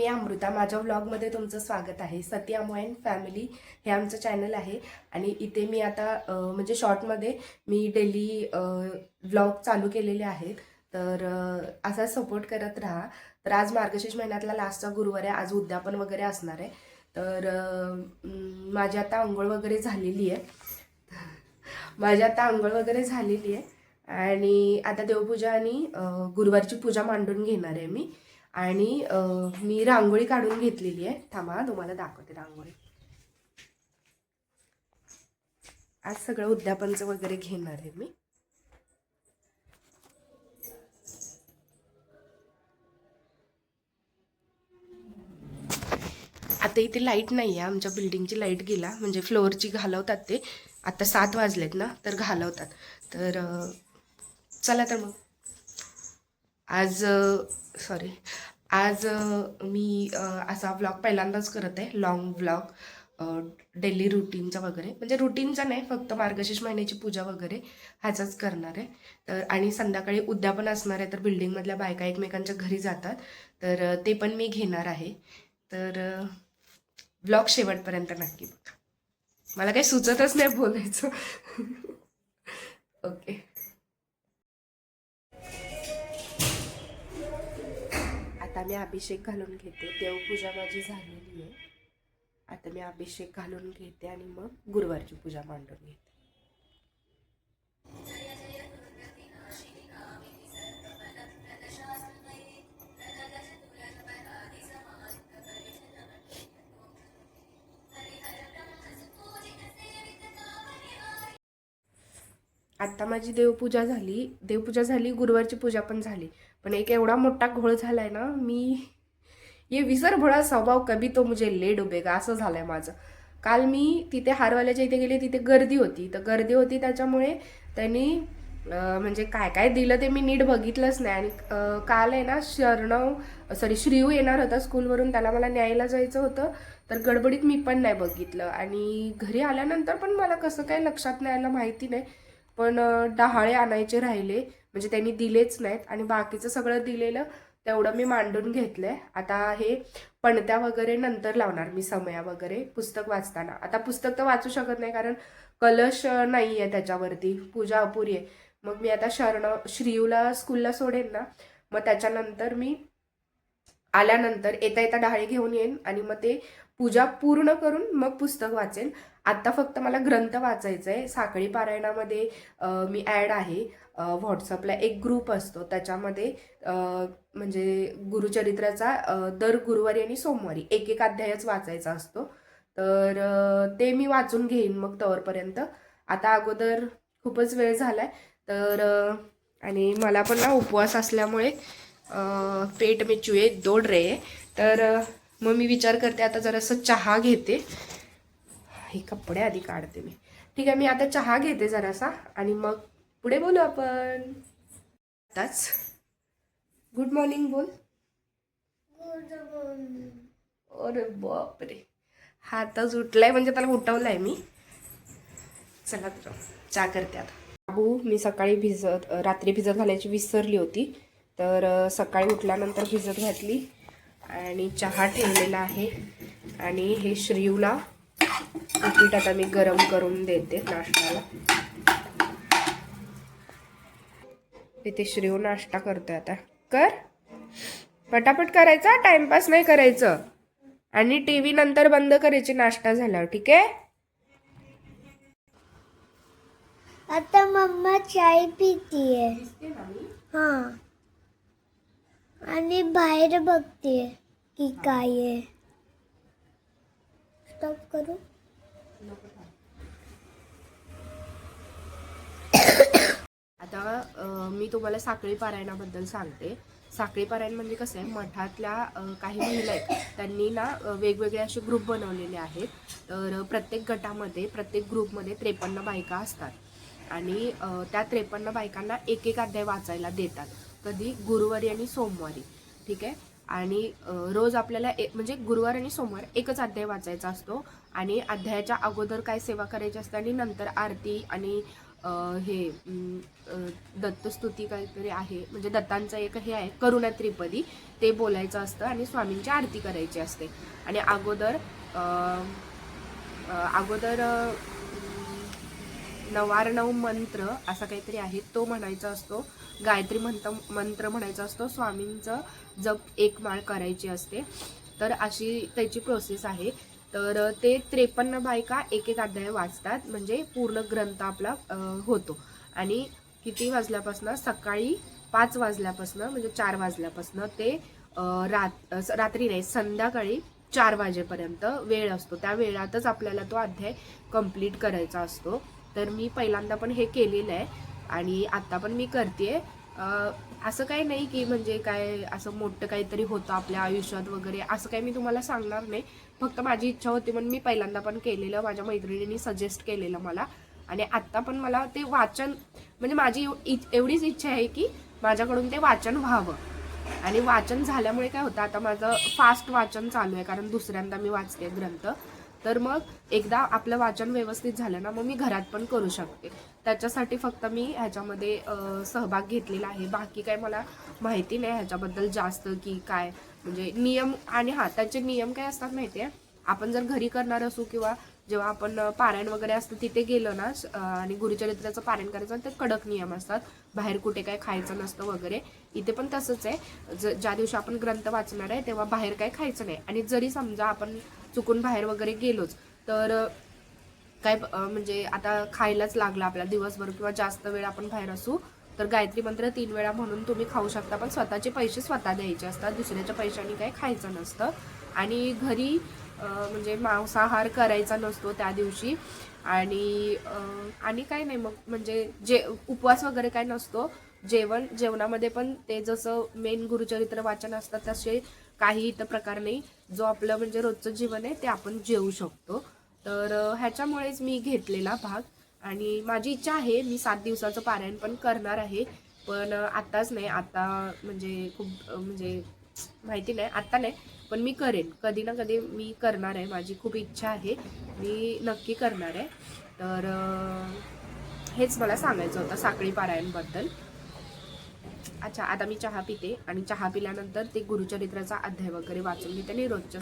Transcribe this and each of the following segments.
मी अमृता. माझ्या व्लॉगमध्ये तुमचं स्वागत आहे. सती अमोयन फॅमिली हे आमचं चॅनल आहे आणि इथे मी आता म्हणजे शॉर्टमध्ये मी डेली व्लॉग चालू केलेले आहेत. तर असा सपोर्ट करत राहा. तर आज मार्गशीर्ष महिन्यातला लास्टचा गुरुवार आहे. आज उद्यापन वगैरे असणार आहे. तर माझी आता आंघोळ वगैरे झालेली आहे. आणि आता देवपूजा आणि गुरुवारची पूजा मांडून घेणार आहे मी. आणि मी रांगोळी काढून घेतलेली आहे. थांबा तुम्हाला दाखवते रांगोळी. आज सगळं उद्यापनचं वगैरे घेणार आहे मी. आता इथे लाईट नाही आहे. आमच्या बिल्डिंगची लाईट गेला, म्हणजे फ्लोअरची घालवतात ते. आता 7 वाजलेत ना, तर घालवतात. तर चला तर मग आज मी असा व्लॉग पहिल्यांदाच करत आहे. लॉंग व्लॉग डेली रुटीनचा वगैरे, म्हणजे रुटीनचा नाही, फक्त मार्गशीर्ष महिन्याची पूजा वगैरे ह्याचाच करणार आहे. तर आणि संध्याकाळी उद्यापन असणार आहे. तर बिल्डिंगमधल्या बायका एकमेकांच्या घरी जातात, तर ते पण मी घेणार आहे. तर व्लॉग शेवटपर्यंत नक्की बघा. मला काही सुचतच नाही बोलायचं. ओके. आता मी अभिषेक घालून घेते. देवपूजा माझी झालेली आहे. आता मी अभिषेक घालून घेते आणि मग गुरुवारची पूजा मांडून घेते. आता माझी देवपूजा झाली, गुरुवारची पूजा पण झाली. पण एक एवढा मोठा घोळ झालाय ना, ये विसर भोळा स्वभाव कभी तो मुझे ले डुबेगा असं झालंय माझं. काल मी तिथे हारवाल्याच्या इथे गेले, तिथे गर्दी होती. त्याच्यामुळे त्यांनी म्हणजे काय काय दिलं ते मी नीट बघितलंच नाही. आणि काल आहे ना श्रीयू येणार होता स्कूलवरून, त्याला मला न्यायला जायचं होतं. तर गडबडीत मी पण नाही बघितलं. आणि घरी आल्यानंतर पण मला कसं काय लक्षात नाही आलं माहिती नाही. पण डहाळे आणायचे राहिले, म्हणजे त्यांनी दिलेच नाहीत. आणि बाकीचं सगळं दिलेलं तेवढं मी मांडून घेतलंय. आता हे पणत्या वगैरे नंतर लावणार मी, समया वगैरे पुस्तक वाचताना. आता पुस्तक तर वाचू शकत नाही, कारण कलश नाही आहे त्याच्यावरती, पूजा अपुरी आहे. मग मी आता श्रीयूला स्कूलला सोडेन ना, मग त्याच्यानंतर मी आल्यानंतर येता डहाळे घेऊन येईन आणि मग ते पूजा पूर्ण करून मग पुस्तक वाचेन. आत्ता फक्त मला ग्रंथ वाचायचा आहे. साखळी पारायणामध्ये मी ॲड आहे. व्हॉट्सअपला एक ग्रुप असतो, त्याच्यामध्ये म्हणजे गुरुचरित्राचा दर गुरुवारी आणि सोमवारी एक अध्यायच वाचायचा असतो. तर ते मी वाचून घेईन मग तवरपर्यंत. आता अगोदर खूपच वेळ झालाय. तर आणि मला पण ना उपवास असल्यामुळे पेट में चुहे दौड़ रहे हैं. तर मग मी विचार करते आता जरासं चहा घेते. हे कपडे आधी काढते मी. ठीक आहे, मी आता चहा घेते जरासा आणि मग पुढे बोलू आपण. आताच गुड मॉर्निंग बोल. अरे बापरे, हा आताच उठलाय, म्हणजे त्याला उठवलाय मी. चला तर चहा करते आता. बाबू मी सकाळी रात्री भिजत घालायची विसरली होती. तर सकाळी उठल्यानंतर भिजत घातली आणि चहा ठेवलेला आहे. आणि हे श्रीयूला उपीट आता मी गरम करून देते नाश्त्याला. इथे श्रीयू नाश्ता करतोय. आता कर, पटापट करायचा, टाइमपास नाही करायचं. आणि टीव्ही नंतर बंद करायची नाश्ता झाल्यावर, ठीक आहे. आता मम्मा चाय पितीये. हां, आणि बाहेर बघते की काय आहे. स्टॉप करू. आता मी तुम्हाला साखळी पारायणाबद्दल सांगते. साखळी पारायण म्हणजे कसं आहे, मठातल्या काही महिला आहेत, त्यांनी ना वेगवेगळे असे ग्रुप बनवलेले आहेत. तर प्रत्येक गटामध्ये, प्रत्येक ग्रुपमध्ये 53 बायका असतात. आणि त्या 53 बायकांना एक अध्याय वाचायला देतात. कधी गुरुवारी आणि सोमवारी, ठीक आहे. आणि रोज आपल्याला म्हणजे गुरुवार आणि सोमवार एकच अध्याय वाचायचा असतो. आणि अध्यायाच्या अगोदर काय सेवा करायची असते आणि नंतर आरती आणि हे दत्तस्तुती काहीतरी आहे, म्हणजे दत्तांचं एक हे आहे करुणा त्रिपदी, ते बोलायचं असतं आणि स्वामींची आरती करायची असते. आणि अगोदर नवार्णव मंत्र असा काहीतरी आहे तो म्हणायचा असतो, गायत्री मंत्र म्हणायचा असतो, स्वामींचं जप 1 माळ करायची असते. तर अशी त्याची प्रोसेस आहे. तर ते 53 बायका एक अध्याय वाचतात, म्हणजे पूर्ण ग्रंथ आपला होतो. आणि किती वाजल्यापासून, सकाळी 5 वाजल्यापासून म्हणजे 4 वाजल्यापासून ते रात्री नाही, संध्याकाळी 4 वाजेपर्यंत वेळ असतो. त्या वेळातच आपल्याला तो अध्याय कंप्लीट करायचा असतो. तर मी पहिल्यांदा पण हे केलेलं आहे आणि आता पण मी करते. असं काही नाही की म्हणजे काय असं मोठं काहीतरी होतं आपल्या आयुष्यात वगैरे, असं काही मी तुम्हाला सांगणार नाही. फक्त माझी इच्छा होती म्हणून मी पहिल्यांदा पण केलेलं, माझ्या मैत्रिणींनी सजेस्ट केलेलं मला. आणि आत्ता पण मला ते वाचन, म्हणजे माझी एवढीच इच्छा आहे की माझ्याकडून ते वाचन व्हावं. आणि वाचन झाल्यामुळे काय होतं, आता माझं फास्ट वाचन चालू आहे कारण दुसऱ्यांदा मी वाचते ग्रंथ. तर मग एकदा आपलं वाचन व्यवस्थित झालं ना, मग मी घरात पण करू शकते. त्याच्यासाठी फक्त मी ह्याच्यामध्ये सहभाग घेतलेला आहे. बाकी काय मला माहिती नाही ह्याच्याबद्दल जास्त की काय म्हणजे नियम. आणि त्याचे नियम काय असतात माहिती आहे, आपण जर घरी करणार असू किंवा जेव्हा आपण पारायण वगैरे असतं तिथे गेलो ना आणि गुरुचरित्राचं पारायण करायचं, ते कडक नियम असतात. बाहेर कुठे काय खायचं नसतं वगैरे. इथे पण तसंच आहे, ज्या दिवशी आपण ग्रंथ वाचणार आहे तेव्हा बाहेर काय खायचं नाही. आणि जरी समजा आपण चुकून बाहेर वगैरे गेलोच तर काय म्हणजे आता खायलाच लागलं आपल्याला दिवसभर किंवा जास्त वेळ आपण बाहेर असू, तर गायत्री मंत्र 3 वेळा म्हणून तुम्ही खाऊ शकता. पण स्वतःचे पैसे स्वतः द्यायचे असतात, दुसऱ्याच्या पैशांनी काही खायचं नसतं. आणि घरी म्हणजे मांसाहार करायचा नसतो त्या दिवशी. आणि काय नाही मग, म्हणजे उपवास वगैरे काय नसतो. जेवणामध्ये पण ते जसं मेन गुरुचरित्र वाचन असतात तसे काही इथं प्रकार नाही. जो आपलं म्हणजे रोजचं जीवन आहे ते आपण जेवू शकतो. तर ह्याच्यामुळेच मी घेतलेला भाग. आणि माझी इच्छा आहे मी 7 दिवसाचं पारायण पण करणार आहे, पण आत्ताच नाही. आता म्हणजे खूप म्हणजे माहिती नाही, आत्ता नाही, पण मी करेन, कधी ना कधी मी करणार आहे. माझी खूप इच्छा आहे, मी नक्की करणार आहे. तर हेच मला सांगायचं होतं साखळी पारायणबद्दल. अच्छा, आता मी चहा पिते आणि चहा पिल्यानंतर ते गुरुचरित्राचा अध्याय वगैरे वाचून घेते आणि रोजच्या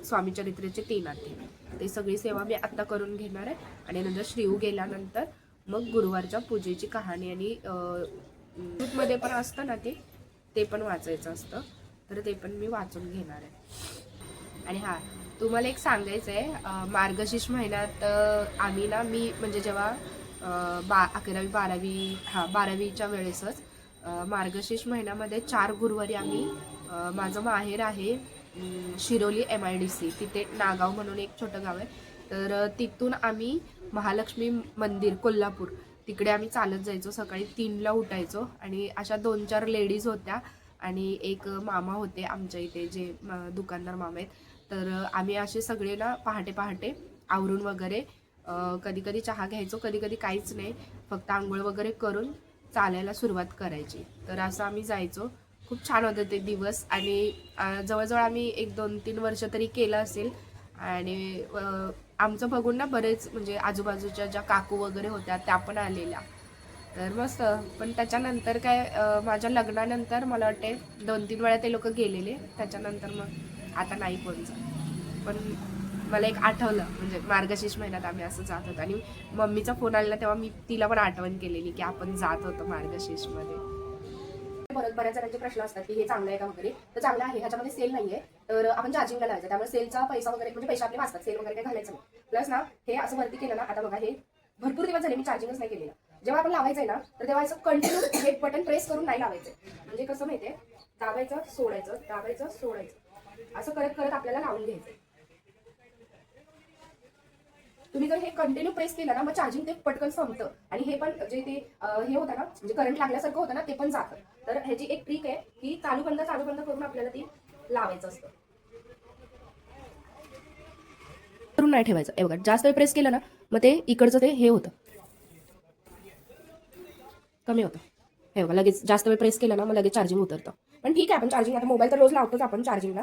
स्वामीचरित्राचे 3 अध्याय ते सगळी सेवा मी आत्ता करून घेणार आहे. आणि नंतर श्रीऊ गेल्यानंतर मग गुरुवारच्या पूजेची कहाणी आणि मध्ये पण असतं ना ते पण वाचायचं असतं, तर ते पण मी वाचून घेणार आहे. आणि तुम्हाला एक सांगायचं आहे, मार्गशीर्ष महिन्यात आम्ही ना, मी म्हणजे जेव्हा 11वी 12वीच्या वेळेसच मार्गशीर्ष महिन्यामध्ये 4 गुरुवारी आम्ही माझं माहेर आहे शिरोली MIDC, तिथे नागाव म्हणून एक छोटं गाव आहे. तर तिथून आम्ही महालक्ष्मी मंदिर कोल्हापूर तिकडे आम्ही चालत जायचो. सकाळी 3ला उठायचो आणि अशा 2-4 लेडीज होत्या आणि एक मामा होते आमच्या इथे जे दुकानदार मामा आहेत. तर आम्ही असे सगळे ना पहाटे आवरून वगैरे कधी कधी चहा घ्यायचो, कधी कधी काहीच नाही, फक्त आंघोळ वगैरे करून चालायला सुरुवात करायची. तर असं आम्ही जायचो. खूप छान होतं ते दिवस. आणि जवळजवळ आम्ही 1-2-3 वर्ष तरी केलं असेल. आणि आमचं बघून ना बरेच म्हणजे आजूबाजूच्या ज्या काकू वगैरे होत्या त्या पण आलेल्या. तर मस्त. पण त्याच्यानंतर काय माझ्या लग्नानंतर मला वाटते 2-3 वेळा ते लोक गेलेले. त्याच्यानंतर मग आता नाही कोण जात. पण मला एक आठवलं, म्हणजे मार्गशीर्ष महिन्यात आम्ही असं जात होतो. आणि मम्मीचा फोन आलेला तेव्हा मी तिला पण आठवण केलेली की आपण जात होतो मार्गशीर्षमध्ये. बऱ्याच जणांचे प्रश्न असतात की हे चांगलं आहे का वगैरे. तर चांगलं आहे, ह्याच्यामध्ये सेल नाहीये, तर आपण चार्जिंगला लावायचं, त्यामुळे सेलचा पैसा वगैरे म्हणजे पैसे आपले वाचतात, सेल वगैरे काही घालायचं नाही. प्लस ना हे असं वरती केलं ना, आता बघा हे भरपूर दिवस झाले मी चार्जिंगच नाही केलेलं. जेव्हा आपण लावायचंय ना तर तेव्हा असं कंटिन्यू हे बटन प्रेस करून नाही लावायचंय. म्हणजे कसं माहितीये, दाबायचं सोडायचं, दाबायचं सोडायचं, असं करत करत आपल्याला लावून घ्यायचं. तुम्ही जर हे कंटिन्यू प्रेस केलं ना, मग चार्जिंग ते पटकन संपतं आणि हे पण जे ते हे होतं ना, म्हणजे करंट लागल्यासारखं होतं ना, ते पण जातं. तर ह्याची एक ट्रिक आहे की चालू बंद करून आपल्याला ती लावायचं असतं. करून नाही ठेवायचं. हे बघा, जास्त वेळ प्रेस केलं ना मग ते इकडचं ते हे होतं, कमी होतं. हे बघा, लगेच जास्त वेळ प्रेस केलं ना मग लगेच चार्जिंग उतरतं. पण ठीक आहे, आपण चार्जिंग आता मोबाईल तर रोज लावतोच आपण चार्जिंगला.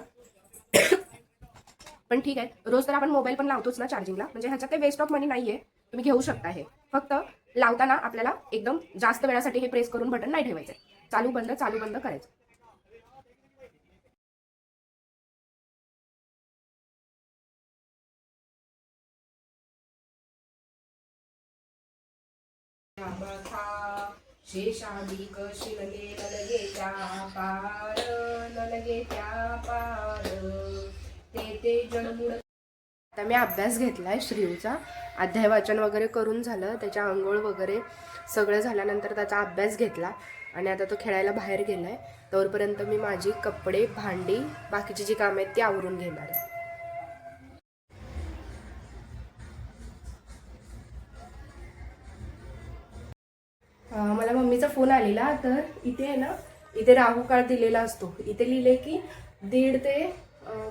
पण ठीक आहे, रोज तर आपण मोबाईल पण लावतोच ना चार्जिंगला, म्हणजे ह्याच्यात काही वेस्ट ऑफ मनी नाहीये. तुम्ही घेऊ शकता हे. फक्त लावताना आपल्याला एकदम जास्त वेळासाठी हे प्रेस करून बटन नाही ठेवायचं, चालू बंद करायचं. शेषाधिक शिवले नलगे त्या पार, नलगे त्या पार ते जणमुड. आता मी अभ्यास घेतलाय श्रीयूचा, अध्याय वाचन वगैरे करून झालं, त्याच्या आंघोळ वगैरे सगळं झाल्यानंतर त्याचा अभ्यास घेतला आणि आता तो खेळायला बाहेर गेलाय. तोपर्यंत मी माझी कपडे, भांडी, बाकीची जी कामे आहेत ती आवरून घेणार आहे. मला मम्मीचा फोन आलेला, तर इथे आहे ना, इथे राहू काळ दिलेला असतो. इथे लिहिले की 1:30 ते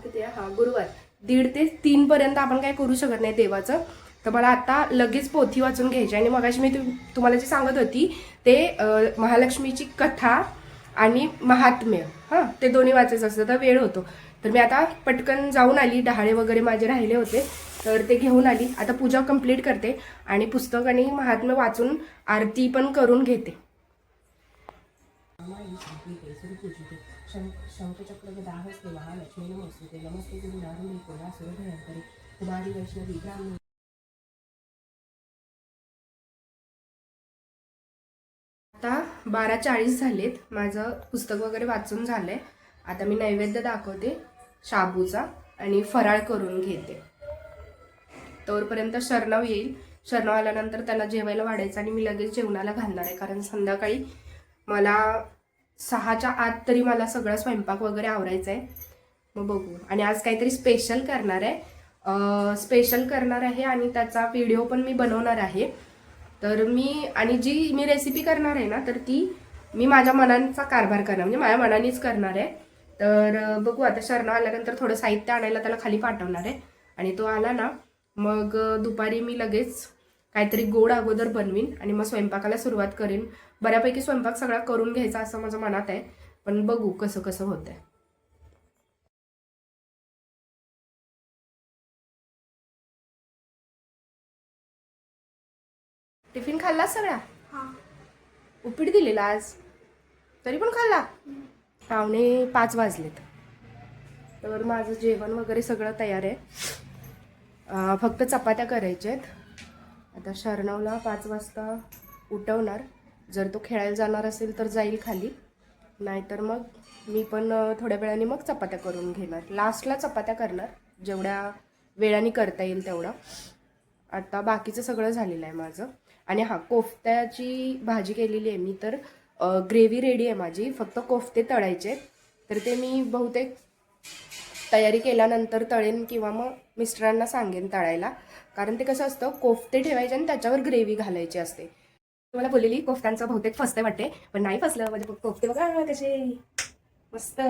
किती आहे, गुरुवार 1:30 ते 3 पर्यंत आपण काय करू शकत नाही देवाचं. तर मला आता लगेच पोथी वाचून घ्यायची. आणि मगाशी मी तुम्हाला जी सांगत होती ते महालक्ष्मीची कथा आणि महात्म्य, ते दोन्ही वाचायचं असतं, तर वेळ होतो. तर मी आता पटकन जाऊन आली, डहाळे वगैरे माझे राहिले होते तर ते घेऊन आली. आता पूजा कंप्लीट करते आणि पुस्तक आणि महात्म्य वाचून आरती पण करून घेते. शंखचक्र गदाहस्ते महालक्ष्मी नमस्ते नमस्ते गुरुनारुणी कोला सुरभयंकरी कुमारी वैष्णवी ब्राह्मणी. आता 12:40 झालेत. माझं पुस्तक वगैरे वाचून झालंय. आता मी नैवेद्य दाखवते शाबूचा आणि फराळ करून घेते. तोपर्यंत शरणव येईल. शरणव आल्यानंतर त्याला जेवायला वाढायचं आणि मी लगेच जेवणाला घालणार आहे, कारण संध्याकाळी मला 6च्या आत तरी मला सगळं स्वयंपाक वगैरे आवरायचं आहे. मग बघू. आणि आज काहीतरी स्पेशल करणार आहे आणि त्याचा व्हिडिओ पण मी बनवणार आहे. तर जी मी रेसिपी करणार आहे ना, तर ती मी माझ्या मनाचा कारभार करणार, म्हणजे माझ्या मनानेच करणार आहे. तर बघू. आता शरणव आल्यानंतर थोडं साहित्य आणायला त्याला खाली पाठवणार आहे आणि तो आला ना मग दुपारी मी लगेच काहीतरी गोड अगोदर बनवीन आणि मग स्वयंपाकाला सुरुवात करेन. बऱ्यापैकी स्वयंपाक सगळा करून घ्यायचा असं माझं मनात आहे, पण बघू कसं कसं होतंय. टिफिन खाल्ला सगळा? उपीट दिलेला आज, तरी पण खाल्ला? 4:45 वाजलेत. तर माझं जेवण वगैरे सगळं तयार आहे. फक्त चपात्या करायच्या आहेत. आता शरणवला 5 वाजता उठवणार. जर तो खेळायला जाणार असेल तर जाईल खाली, नाहीतर मग मी पण थोड्या वेळाने मग चपात्या करून घेणार. लास्टला चपात्या करणार, जेवढ्या वेळाने करता येईल तेवढा. आता बाकीचं सगळं झालेलं आहे माझं. आणि कोफ्त्याची भाजी केलेली आहे मी. तर ग्रेव्ही रेडी आहे माझी, फक्त कोफ्ते तळायचे. तर ते मी बहुतेक तयारी केल्यानंतर तळेन किंवा मग मिस्टरांना सांगेन तळायला, कारण ते कसं असतं, कोफ्ते ठेवायचे आणि त्याच्यावर ग्रेव्ही घालायची असते. तुम्हाला बोललेली कोफ्त्यांचं बहुतेक फसते वाटते, पण नाही फसलं. म्हणजे कोफ्ते बघा कसे मस्त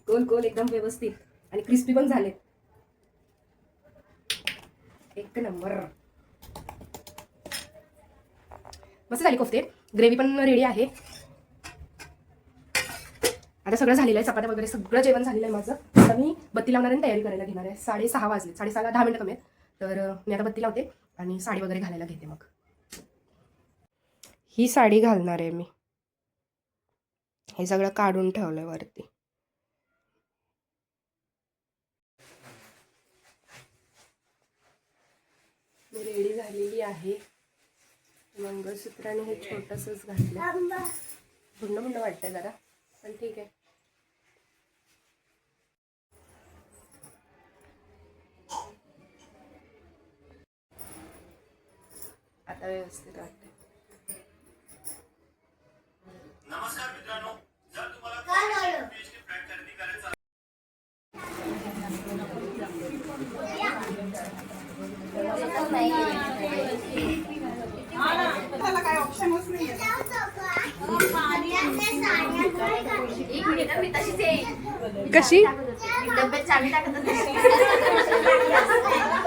गोल गोल एकदम व्यवस्थित आणि क्रिस्पी पण झाले, एक नंबर. मस्त झाली कोफ्ते. ग्रेव्ही पण रेडी आहे. आता सगळं झालेलं आहे, चपात्या वगैरे सगळं जेवण झालेलं आहे माझं. आता मी बत्ती लावणार आणि तयारी करायला घेणार आहे. 6:30 वाजले. 6:30ला 10 मिनिटं कमी आहेत. तर मी आता बत्ती लावते आणि साडी वगैरे घालायला घेते. मग ही साडी घालणार आहे मी. हे सगळं काढून ठेवलंय वरती. मी रेडी झालेली आहे. मंगळसूत्राने हे छोटंसंच घातलं. भुंड भुंड वाटतंय जरा, पण ठीक आहे. आता व्यवस्थित वाटतंय. नमस्कार मित्रांनो, जर तुम्हाला फ्लॅट खरेदी करायचा काय ऑप्शनच नाही. कशी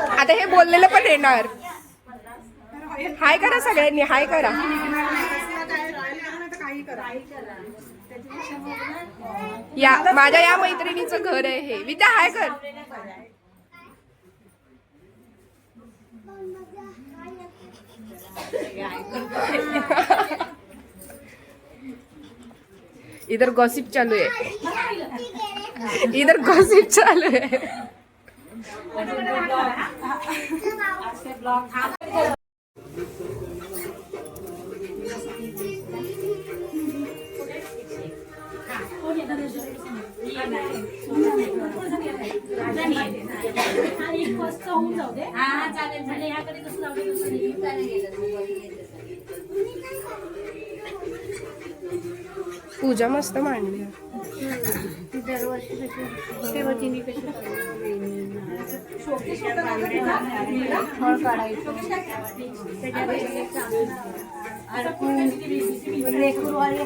आता हे बोललेलं पण येणार. हाय करा सगळ्यांनी, हाय करा. या माझ्या या मैत्रिणीचं घर आहे हे. विद्या हाय कर. इधर गॉसिप चालू है, इधर गॉसिप चालू है. पूजा मस्त मांडली.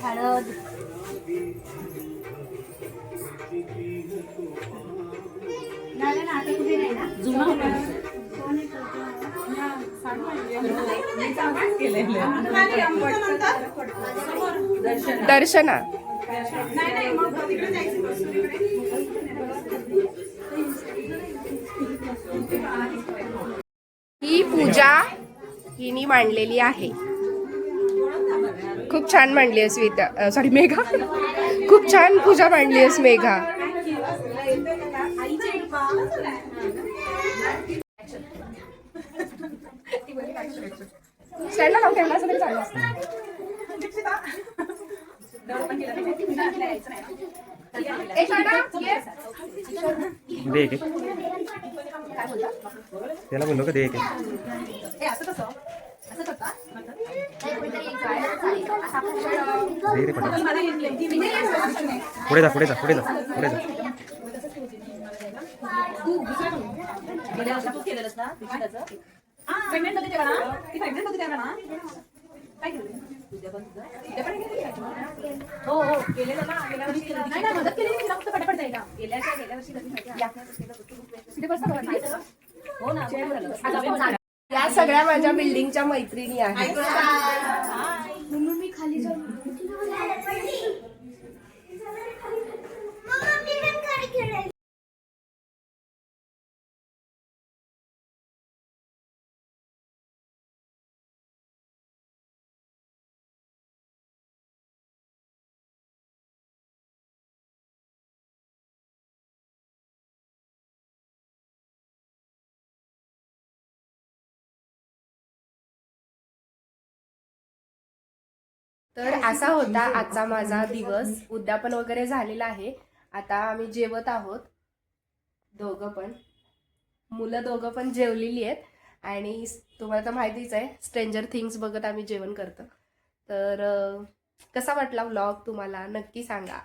हळद दर्शना ही पूजा हिनी मांडलेली आहे. खूप छान मांडली आहेस स्वेता, सॉरी मेघा. खूप छान पूजा मांडली आहेस मेघा. स्टँडला लावून ठेवला असं तरी चाललं असतं. दे एक त्याला बोललो का दे एक दे रे पटा पुढे जा पुढे जा पुढे जा पुढे जा हो हो केलेलं ना गेल्या वर्षी नाही ना मदत केली फक्त पटापट जायला गेल्या वर्षी हो ना. या सगळ्या माझ्या बिल्डिंगच्या मैत्रिणी आहेत. म्हणून मी खाली जाऊन तर असा होता आजचा माझा दिवस. उद्यापन वगैरे झालेला आहे. आता आम्ही जेवत आहोत दोघं पण. मुलं दोघं पण जेवलेली आहेत आणि तुम्हाला तर माहितीच आहे स्ट्रेंजर थिंग्स बघत आम्ही जेवण करतो. तर कसा वाटला व्लॉग तुम्हाला नक्की सांगा.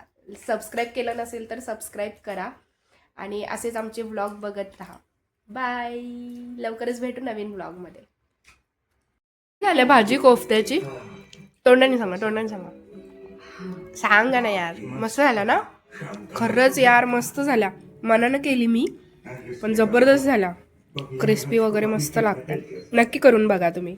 सबस्क्राईब केलं नसेल तर सबस्क्राईब करा आणि असेच आमचे व्लॉग बघत राहा. बाय. लवकरच भेटू नवीन व्लॉगमध्ये. झालं भाजी कोफ्त्याची. तोंडाने सांगा, तोंडाने सांगा. सांगा ना यार. मस्त झाला ना. खरंच यार मस्त झाल्या. मनानं केली मी पण जबरदस्त झाला. क्रिस्पी वगैरे मस्त लागतात. नक्की करून बघा तुम्ही.